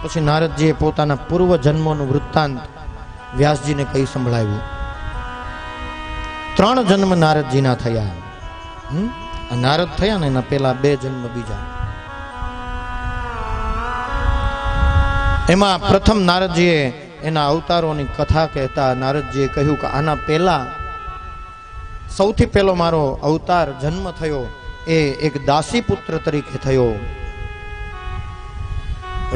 પછી નારદજીએ પોતાના પૂર્વ જન્મોનું વૃત્તાંત વ્યાસજીને કહી સંભળાવ્યું. 3 જન્મ નારદજીના થયા. નારદ થયા ને એના પેલા 2 જન્મ બીજા. એમાં પ્રથમ નારદજીએ એના અવતારોની કથા કહેતા નારદજીએ કહ્યું કે આના પહેલા સૌથી પહેલો મારો અવતાર જન્મ થયો એ એક દાસી પુત્ર તરીકે થયો.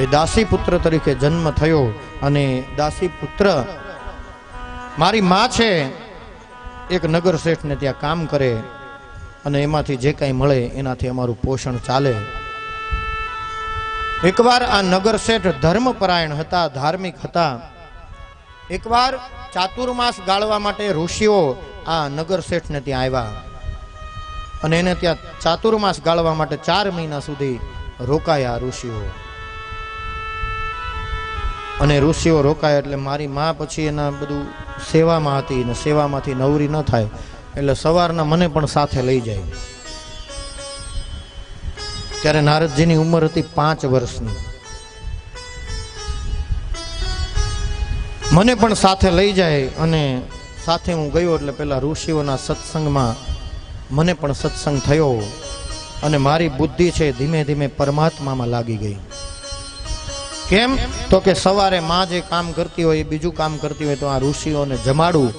એ દાસી પુત્ર તરીકે જન્મ થયો અને દાસી પુત્ર મારી માં છે એક નગર શેઠને ત્યાં કામ કરે અને એમાંથી જે કાંઈ મળે એનાથી અમારું પોષણ ચાલે. એકવાર આ નગર શેઠ ધર્મપરાયણ હતા, ધાર્મિક હતા. એકવાર ચાતુર્માસ ગાળવા માટે ઋષિઓ આ નગર શેઠને ત્યાં આવ્યા અને એને ત્યાં ચાતુર્માસ ગાળવા માટે 4 મહિના સુધી રોકાયા ઋષિઓ. અને ઋષિઓ રોકાયા એટલે મારી માં પછી એના બધું સેવામાં હતી ને સેવામાંથી નવરી ન થાય એટલે સવારના મને પણ સાથે લઈ જાય. ત્યારે નારદજીની ઉંમર હતી 5 વર્ષની. મને પણ સાથે લઈ જાય અને સાથે હું ગયો એટલે પેલા ઋષિઓના સત્સંગમાં મને પણ સત્સંગ થયો અને મારી બુદ્ધિ છે ધીમે ધીમે પરમાત્મામાં લાગી ગઈ. કેમ તો કે સવારે માં જે કામ કરતી હોય એ બીજું કામ કરતી હોય તો આ ઋષિઓને જમાડું,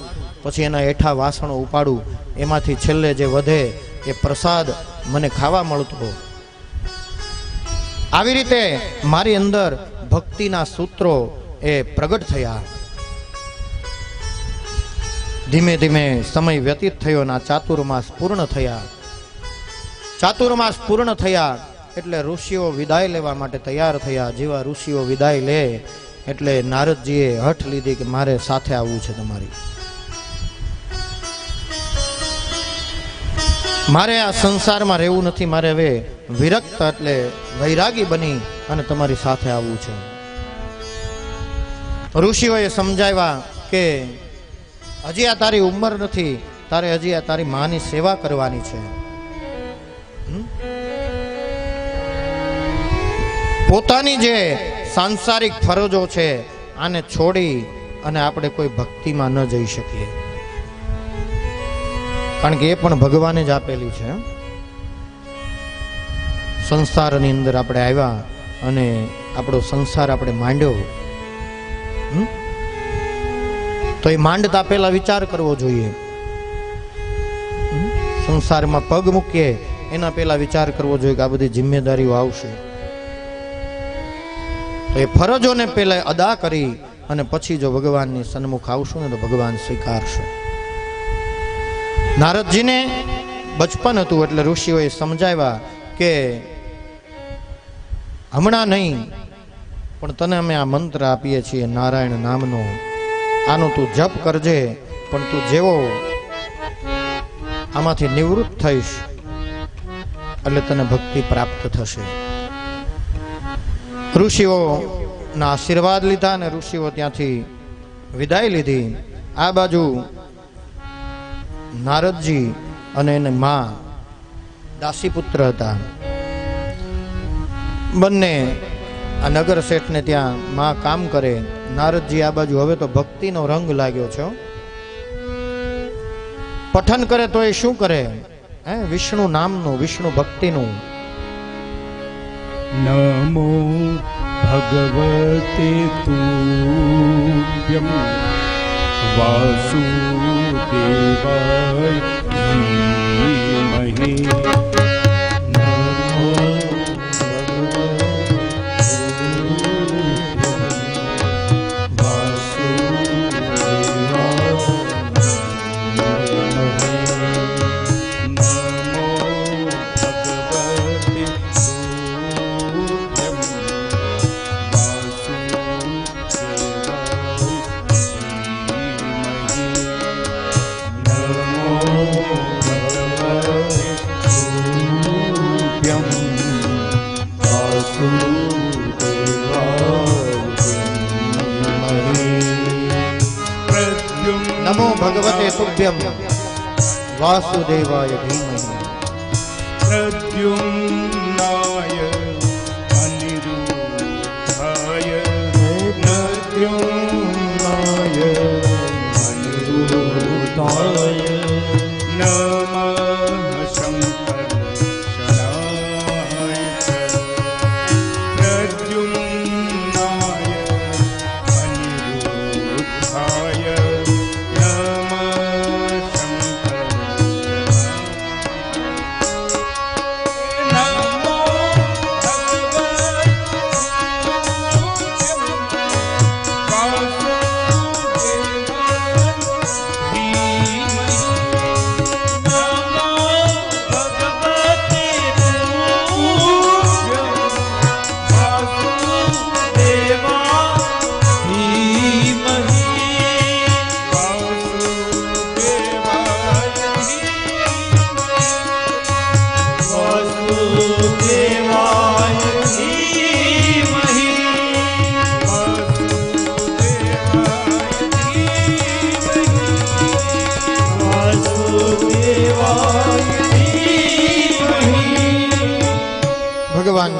પછી એના હેઠા વાસણો ઉપાડું, એમાંથી છેલ્લે જે વધે એ પ્રસાદ મને ખાવા મળતો. આવી રીતે મારી અંદર ભક્તિના સૂત્રો એ પ્રગટ થયા. ધીમે ધીમે સમય વ્યતીત થયો અને ચાતુર્માસ પૂર્ણ થયા. ચાતુર્માસ પૂર્ણ થયા એટલે ઋષિઓ વિદાય લેવા માટે તૈયાર થયા. જેવા ઋષિઓ વિદાય લે એટલે નારદજીએ હઠ લીધી કે મારે સાથે આવવું છે તમારી. મારે આ સંસારમાં રહેવું નથી, મારે હવે વિરક્ત એટલે વૈરાગી બની અને તમારી સાથે આવવું છે. ઋષિઓએ સમજાવ્યા કે હજી આ તારી ઉંમર નથી, તારે હજી આ તારી માની સેવા કરવાની છે. પોતાની જે સાંસારિક ફરજો છે આને છોડી અને આપણે કોઈ ભક્તિમાં ન જઈ શકીએ, કારણ કે એ પણ ભગવાને જ આપેલી છે. સંસારની અંદર આપણે આવ્યા અને આપણો સંસાર આપણે માંડ્યો, તો એ માંડતા પહેલા વિચાર કરવો જોઈએ. સંસારમાં પગ મૂકીએ એના પહેલા વિચાર કરવો જોઈએ કે આ બધી જિમ્મેદારીઓ આવશે. તો એ ફરજોને પહેલા અદા કરી અને પછી જો ભગવાનની સન્મુખ આવશું ને તો ભગવાન સ્વીકારશે. નારદજીને બચપન હતું એટલે ઋષિઓએ સમજાવ્યા કે હમણાં નહીં, પણ તને અમે આ મંત્ર આપીએ છીએ નારાયણ નામનો, આનો તું જપ કરજે, પણ તું જેવો આમાંથી નિવૃત્ત થઈશ એટલે તને ભક્તિ પ્રાપ્ત થશે. ઋષિઓ ના આશીર્વાદ લીધા અને ઋષિઓ ત્યાંથી વિદાય લીધી. આ બાજુ નારદજી અને એને માં દાસીપુત્ર હતા. બંને આ નગર શેઠને ત્યાં માં કામ કરે. નારદજી આ બાજુ હવે તો ભક્તિનો રંગ લાગ્યો છે. પઠન કરે તો એ શું કરે? વિષ્ણુ નામનું, વિષ્ણુ ભક્તિનું. નમો ભગવતે તુભ્યં વાસુદેવાય ધીમહિ. નમો ભગવતે તુભ્યં વાસુદેવાય ધીમહિ. પ્રદ્યુમ્નાય અનિરુદ્ધાય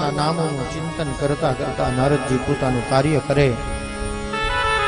ભગવાનના નામોનું ચિંતન કરતા કરતા નારદજી પોતાનું કાર્ય કરે